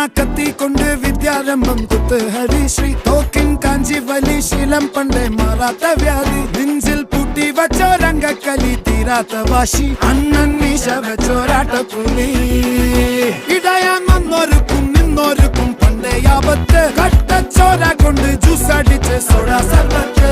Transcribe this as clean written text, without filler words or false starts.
കത്തി കൊണ്ട് വിദ്യാരംഭം കുത്ത് ഹരിശ്രീ തോക്കിൻ കാഞ്ചി വലി ശീലം പണ്ടേ മാറാത്ത വ്യാധി നെഞ്ചിൽ പൂട്ടി വച്ചോരംഗക്കലി തീരാത്ത വാശി അണ്ണൻ മീശ വെച്ചോരാട്ടപ്പുലി ഇടയാൻ വന്നോർക്കും നിന്നോർക്കും പണ്ടേ ആപത്ത് കട്ടച്ചോര കൊണ്ട് ജ്യൂസ് അടിച്ച് സോഡ സർബത്ത്